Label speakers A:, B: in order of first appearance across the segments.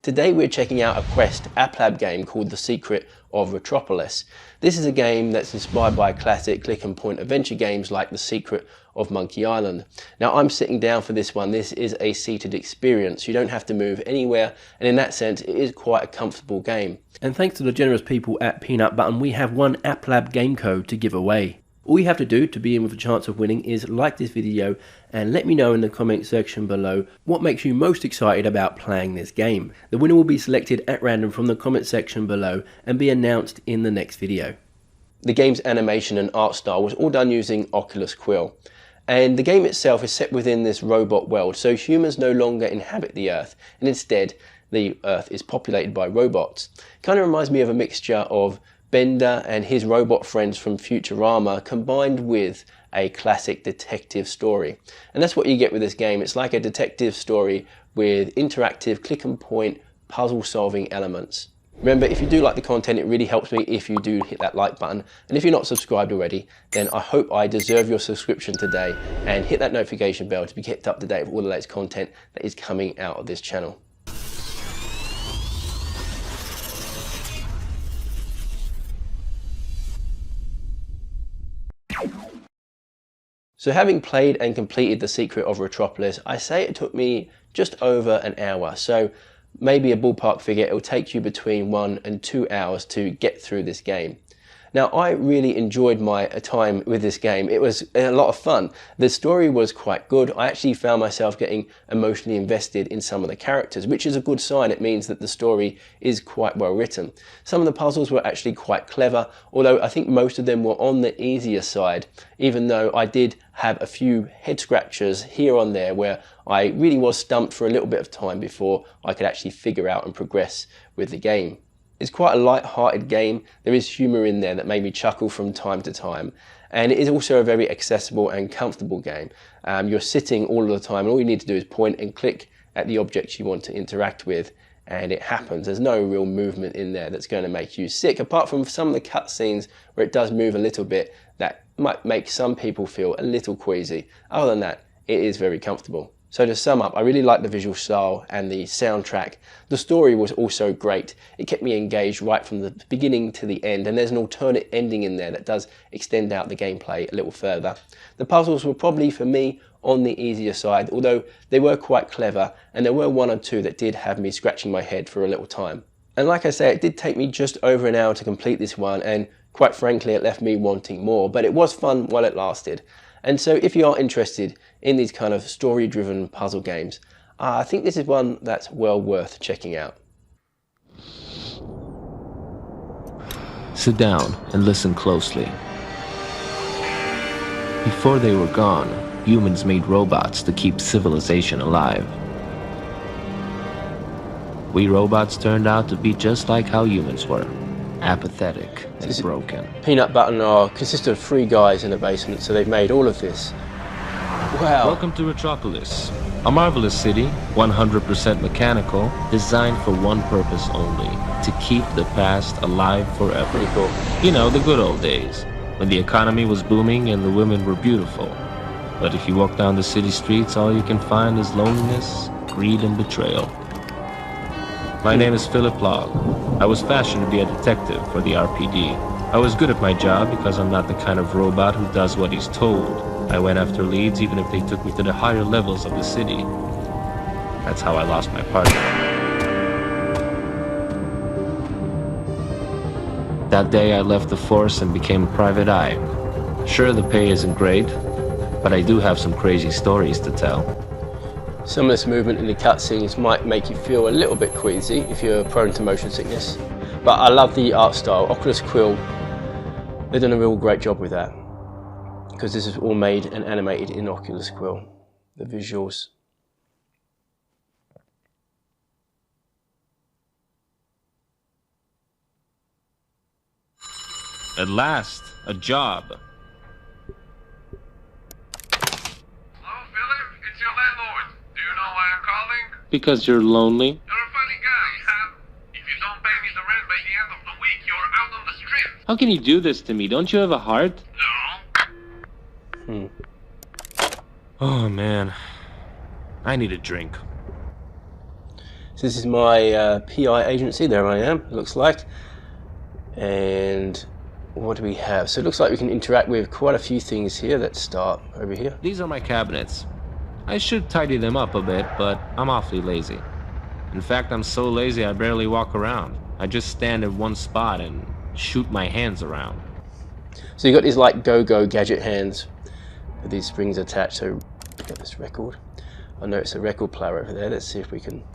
A: Today we're checking out a Quest App Lab game called The Secret of Retropolis. This is a game that's inspired by classic click and point adventure games like The Secret of Monkey Island. Now I'm sitting down for this one. This is a seated experience. You don't have to move anywhere, and in that sense it is quite a comfortable game. And thanks to the generous people at Peanut Button, we have one App Lab game code to give away. All you have to do to be in with a chance of winning is like this video and let me know in the comment section below what makes you most excited about playing this game. The winner will be selected at random from the comment section below and be announced in the next video. The game's animation and art style was all done using Oculus Quill. And the game itself is set within this robot world, so humans no longer inhabit the Earth, and instead the Earth is populated by robots. Kind of reminds me of a mixture of Bender and his robot friends from Futurama combined with a classic detective story. And that's what you get with this game. It's like a detective story with interactive click and point puzzle solving elements. Remember, if you do like the content, it really helps me if you do hit that like button. And if you're not subscribed already, then I hope I deserve your subscription today, and hit that notification bell to be kept up to date with all the latest content that is coming out of this channel. So having played and completed The Secret of Retropolis, I say it took me just over an hour. So maybe a ballpark figure, it will take you between 1 and 2 hours to get through this game. Now, I really enjoyed my time with this game. It was a lot of fun. The story was quite good. I actually found myself getting emotionally invested in some of the characters, which is a good sign. It means that the story is quite well written. Some of the puzzles were actually quite clever, although I think most of them were on the easier side, even though I did have a few head scratchers here and there where I really was stumped for a little bit of time before I could actually figure out and progress with the game. It's quite a light-hearted game. There is humour in there that made me chuckle from time to time. And it is also a very accessible and comfortable game. You're sitting all the time, and all you need to do is point and click at the objects you want to interact with, and it happens. There's no real movement in there that's going to make you sick, apart from some of the cutscenes where it does move a little bit that might make some people feel a little queasy. Other than that, it is very comfortable. So to sum up, I really liked the visual style and the soundtrack. The story was also great. It kept me engaged right from the beginning to the end, and there's an alternate ending in there that does extend out the gameplay a little further. The puzzles were probably, for me, on the easier side, although they were quite clever, and there were one or two that did have me scratching my head for a little time. And like I say, it did take me just over an hour to complete this one, and quite frankly, it left me wanting more, but it was fun while it lasted. And so if you are interested in these kind of story-driven puzzle games, I think this is one that's well worth checking out.
B: Sit down and listen closely. Before they were gone, humans made robots to keep civilization alive. We robots turned out to be just like how humans were. Apathetic and broken.
A: Peanut Button consist of 3 guys in a basement, so they've made all of this. Wow.
B: Welcome to Retropolis, a marvelous city, 100% mechanical, designed for one purpose only, to keep the past alive forever.
A: Pretty cool.
B: You know, the good old days, when the economy was booming and the women were beautiful. But if you walk down the city streets, all you can find is loneliness, greed, and betrayal. My name is Philip Log. I was fashioned to be a detective for the RPD. I was good at my job because I'm not the kind of robot who does what he's told. I went after leads even if they took me to the higher levels of the city. That's how I lost my partner. That day I left the force and became a private eye. Sure, the pay isn't great, but I do have some crazy stories to tell.
A: Some of this movement in the cutscenes might make you feel a little bit queasy if you're prone to motion sickness. But I love the art style. Oculus Quill, they've done a real great job with that, because this is all made and animated in Oculus Quill. The visuals.
B: At last, a job. Because you're lonely?
C: You're a funny guy, huh? If you don't pay me the rent by the end of the week, you're out on the street.
B: How can you do this to me? Don't you have a heart?
C: No.
B: Oh man, I need a drink.
A: So this is my PI agency. There I am, it looks like. And what do we have? So it looks like we can interact with quite a few things here. Let's start over here.
B: These are my cabinets. I should tidy them up a bit, but I'm awfully lazy. In fact, I'm so lazy I barely walk around. I just stand in one spot and shoot my hands around.
A: So you've got these like go-go gadget hands with these springs attached. So get this record. I know it's a record player over there. Let's see if we can...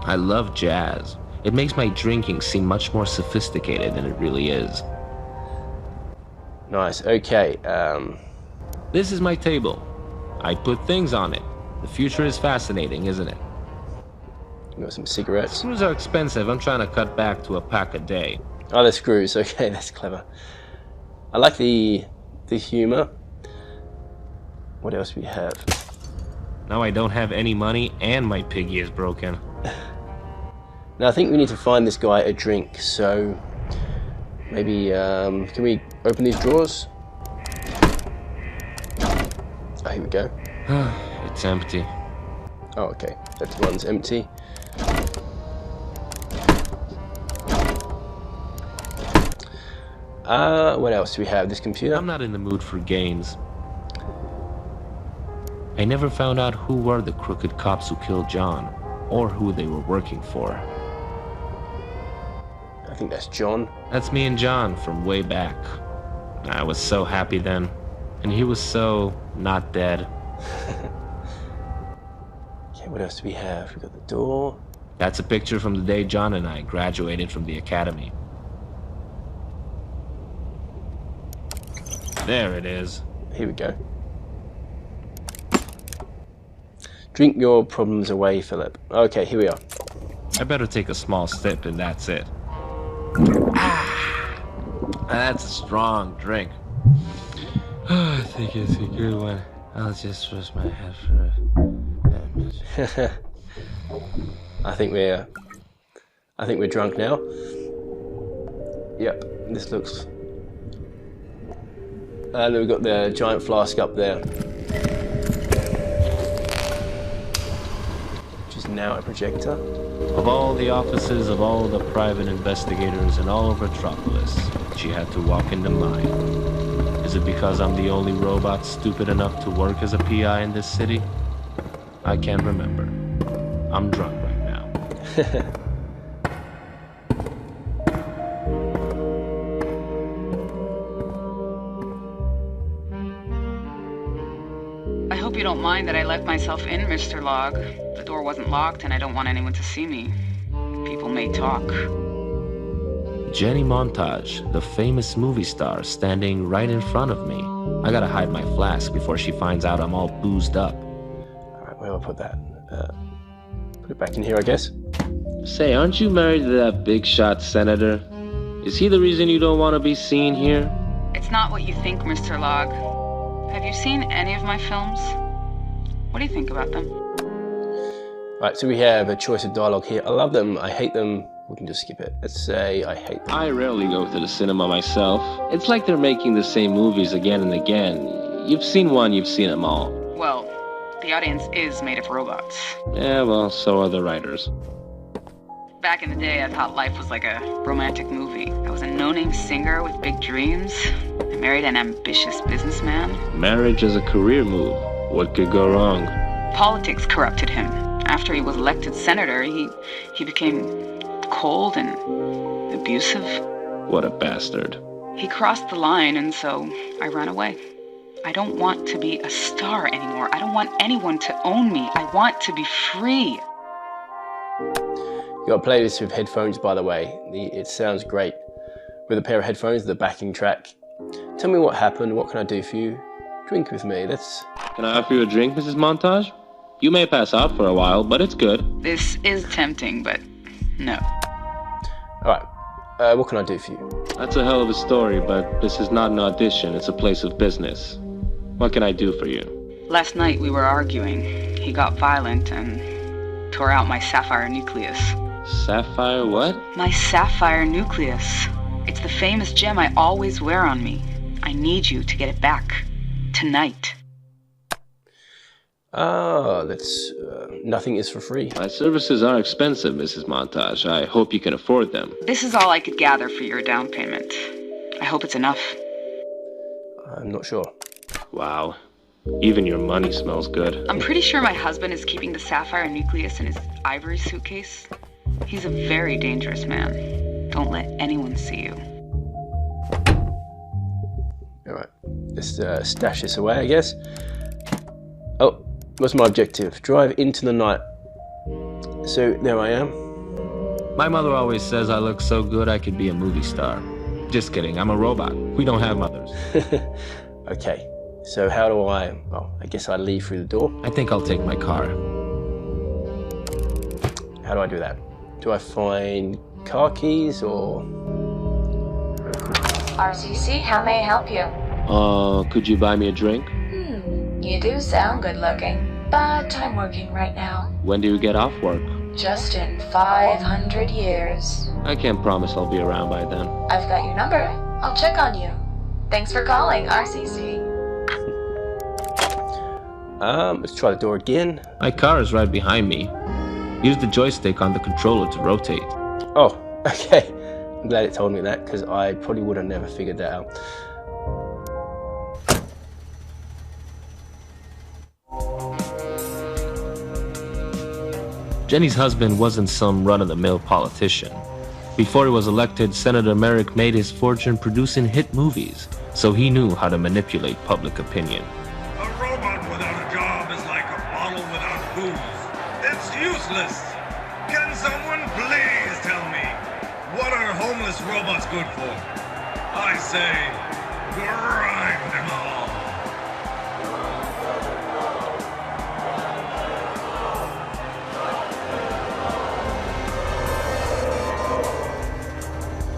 B: I love jazz. It makes my drinking seem much more sophisticated than it really is.
A: Nice, okay.
B: This is my table. I put things on it. The future is fascinating, isn't it?
A: We've got some cigarettes.
B: Screws are expensive. I'm trying to cut back to a pack a day.
A: Oh, they're screws. Okay, that's clever. I like the humor. What else do we have?
B: Now I don't have any money and my piggy is broken.
A: Now I think we need to find this guy a drink. So maybe can we open these drawers? Oh, here we go.
B: It's empty.
A: Oh, okay. That one's empty. What else do we have? This computer?
B: I'm not in the mood for games. I never found out who were the crooked cops who killed John, or who they were working for.
A: I think that's John.
B: That's me and John from way back. I was so happy then, and he was so not dead.
A: Okay, what else do we have? We got the door.
B: That's a picture from the day John and I graduated from the academy. There it is.
A: Here we go. Drink your problems away, Philip. Okay, here we are.
B: I better take a small sip and that's it. That's a strong drink. I think it's a good one. I'll just rest my head for a minute.
A: I think we're drunk now. Yep, this looks... And then we've got the giant flask up there, which is now a projector.
B: Of all the offices of all the private investigators in all of Retropolis, she had to walk into mine. Is it because I'm the only robot stupid enough to work as a PI in this city? I can't remember. I'm drunk right now.
D: I hope you don't mind that I let myself in, Mr. Log. The door wasn't locked and I don't want anyone to see me. People may talk.
B: Jenny Montage, the famous movie star, standing right in front of me. I gotta hide my flask before she finds out I'm all boozed up.
A: Alright, where do I put that? Put it back in here, I guess.
B: Say, aren't you married to that big shot senator? Is he the reason you don't want to be seen here?
D: It's not what you think, Mr. Log. Have you seen any of my films? What do you think about them?
A: Right, so we have a choice of dialogue here. I love them, I hate them. We can just skip it. Let's say I hate them.
B: I rarely go to the cinema myself. It's like they're making the same movies again and again. You've seen one, you've seen them all.
D: Well, the audience is made of robots.
B: Yeah, well, so are the writers.
D: Back in the day, I thought life was like a romantic movie. I was a no-name singer with big dreams. I married an ambitious businessman.
B: Marriage is a career move. What could go wrong?
D: Politics corrupted him. After he was elected senator, he became cold and abusive.
B: What a bastard.
D: He crossed the line, and so I ran away. I don't want to be a star anymore. I don't want anyone to own me. I want to be free.
A: You got to play this with headphones, by the way. It sounds great. With a pair of headphones, the backing track. Tell me what happened. What can I do for you? Drink with me.
B: Can I offer you a drink, Mrs. Montage? You may pass out for a while, but it's good.
D: This is tempting, but no.
A: Alright, what can I do for you?
B: That's a hell of a story, but this is not an audition, it's a place of business. What can I do for you?
D: Last night we were arguing. He got violent and tore out my sapphire nucleus.
B: Sapphire what?
D: My sapphire nucleus. It's the famous gem I always wear on me. I need you to get it back. Tonight.
A: Nothing is for free.
B: My services are expensive, Mrs. Montage. I hope you can afford them.
D: This is all I could gather for your down payment. I hope it's enough.
A: I'm not sure.
B: Wow. Even your money smells good.
D: I'm pretty sure my husband is keeping the sapphire nucleus in his ivory suitcase. He's a very dangerous man. Don't let anyone see you.
A: Alright, let's stash this away, I guess. Oh, what's my objective? Drive into the night. So, there I am.
B: My mother always says I look so good I could be a movie star. Just kidding, I'm a robot. We don't have mothers.
A: Okay, so how do I... Oh, I guess I leave through the door.
B: I think I'll take my car.
A: How do I do that? Do I find car keys or...
E: RCC, how may I help you?
B: Could you buy me a drink?
E: You do sound good looking, but I'm working right now.
B: When do you get off work?
E: Just in 500 years.
B: I can't promise I'll be around by then.
E: I've got your number. I'll check on you. Thanks for calling, RCC.
A: Let's try the door again.
B: My car is right behind me. Use the joystick on the controller to rotate.
A: Oh, okay. I'm glad it told me that, because I probably would have never figured that out.
B: Jenny's husband wasn't some run-of-the-mill politician. Before he was elected, Senator Merrick made his fortune producing hit movies, so he knew how to manipulate public opinion.
C: A robot without a job is like a bottle without booze. It's useless. Can someone please tell me, what are homeless robots good for? I say, grind them all.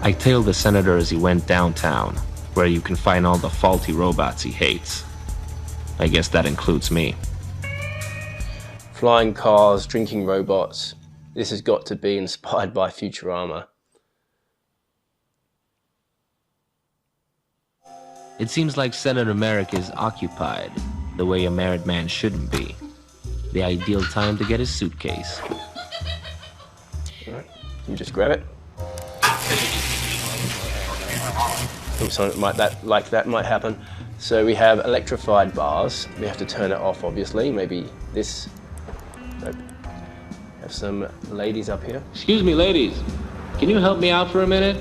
B: I tailed the senator as he went downtown, where you can find all the faulty robots he hates. I guess that includes me.
A: Flying cars, drinking robots. This has got to be inspired by Futurama.
B: It seems like Senator Merrick is occupied, the way a married man shouldn't be. The ideal time to get his suitcase.
A: Alright, you just grab it. Something like that might happen. So we have electrified bars. We have to turn it off, obviously. Maybe this. Nope. Have some ladies up here.
B: Excuse me, ladies. Can you help me out for a minute?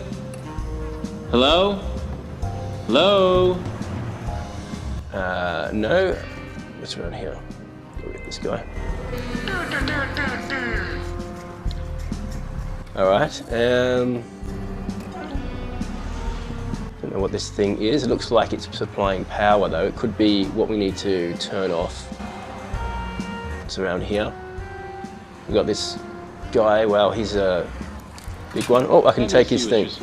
B: Hello? Hello?
A: No. What's around here? Look at this guy. Alright, don't know what this thing is. It looks like it's supplying power though. It could be what we need to turn off. It's around here. We've got this guy. Wow, he's a big one. Oh, I can take his thing.
C: Get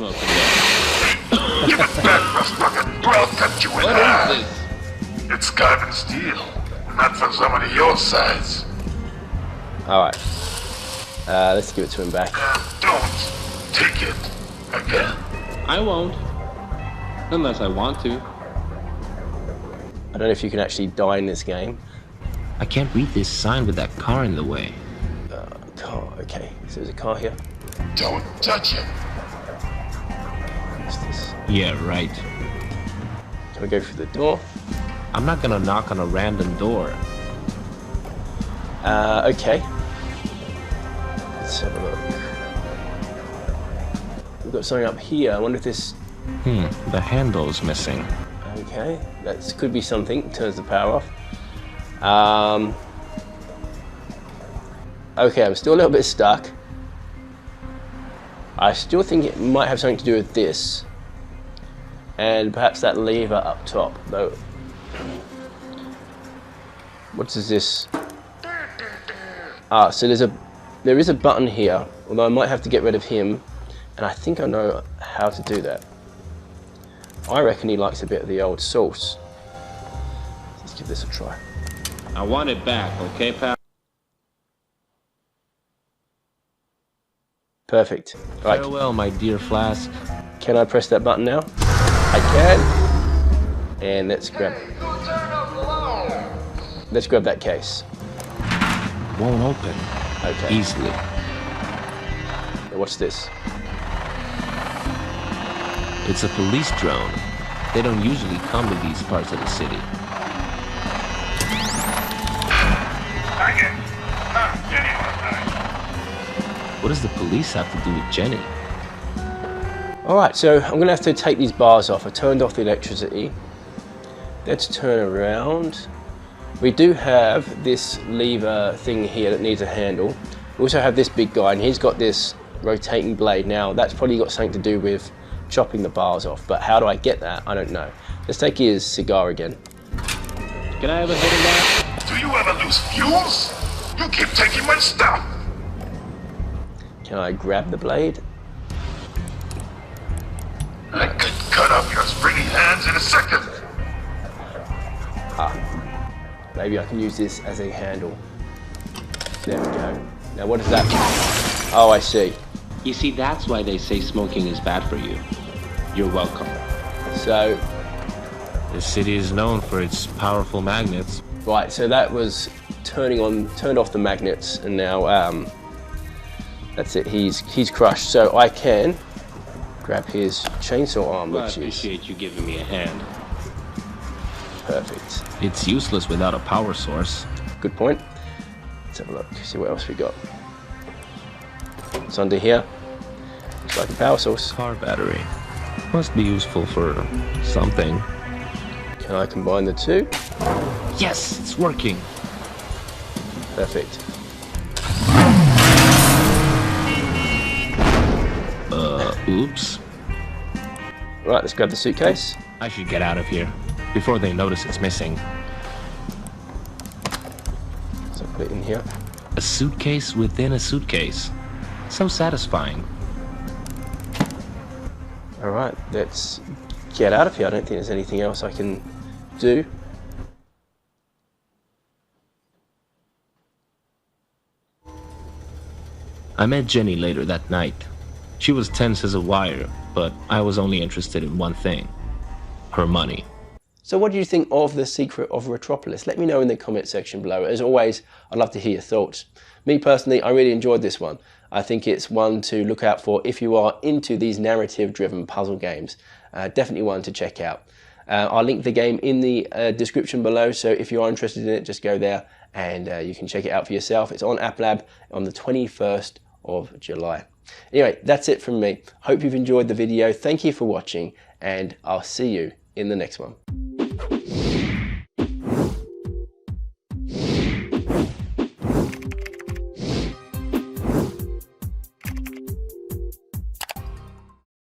C: back, fucking bro, cut you in half.
B: What is this?
C: It's carbon steel, not for somebody your size.
A: Alright. Let's give it to him back.
C: Don't take it again.
B: I won't. Unless I want to.
A: I don't know if you can actually die in this game.
B: I can't read this sign with that car in the way.
A: Car, okay. So there's a car here.
C: Don't touch it.
A: What's this?
B: Yeah, right.
A: Can we go through the door?
B: I'm not gonna knock on a random door.
A: Okay. Let's have a look. We've got something up here. I wonder if this...
B: The handle's missing.
A: Okay, that could be something. Turns the power off. Okay, I'm still a little bit stuck. I still think it might have something to do with this. And perhaps that lever up top, though. What is this? Ah, so there is a button here, although I might have to get rid of him, and I think I know how to do that. I reckon he likes a bit of the old sauce. Let's give this a try.
B: I want it back, okay, pal?
A: Perfect. Right,
B: Farewell, my dear Flask.
A: can I press that button now? I can. And let's grab that case.
B: won't open easily.
A: Now what's this?
B: It's a police drone. They don't usually come to these parts of the city. What does the police have to do with Jenny?
A: Alright, so I'm going to have to take these bars off. I turned off the electricity. Let's turn around. We do have this lever thing here that needs a handle. We also have this big guy, and he's got this rotating blade. Now, that's probably got something to do with chopping the bars off, but how do I get that? I don't know. Let's take his cigar again.
B: Can I have a hit of that?
C: Do you ever lose fuse? You keep taking my stuff!
A: Can I grab the blade?
C: I could cut off your springy hands in a second!
A: Maybe I can use this as a handle. There we go. Now what is that? Oh, I see.
B: You see, that's why they say smoking is bad for you. You're welcome.
A: So,
B: This city is known for its powerful magnets.
A: right, so that was turned off the magnets, and now that's it. He's crushed. So I can grab his chainsaw arm,
B: I
A: which is
B: appreciate you giving me a hand.
A: perfect.
B: It's useless without a power source.
A: Good point. Let's have a look. See what else we got. It's under here. It's like a power source.
B: Car battery. Must be useful for something.
A: Can I combine the two?
B: Yes, it's working.
A: Perfect.
B: Oops.
A: Right, let's grab the suitcase.
B: I should get out of here before they notice it's missing.
A: So put it in here.
B: A suitcase within a suitcase. So satisfying.
A: All right, let's get out of here. I don't think there's anything else I can do.
B: I met Jenny later that night. She was tense as a wire, but I was only interested in one thing: her money.
A: So what do you think of the Secret of Retropolis? Let me know in the comment section below. As always, I'd love to hear your thoughts. Me personally, I really enjoyed this one. I think it's one to look out for if you are into these narrative-driven puzzle games. Definitely one to check out. I'll link the game in the description below, so if you are interested in it, just go there and you can check it out for yourself. It's on App Lab on the 21st of July. Anyway, that's it from me. Hope you've enjoyed the video. Thank you for watching, and I'll see you in the next one.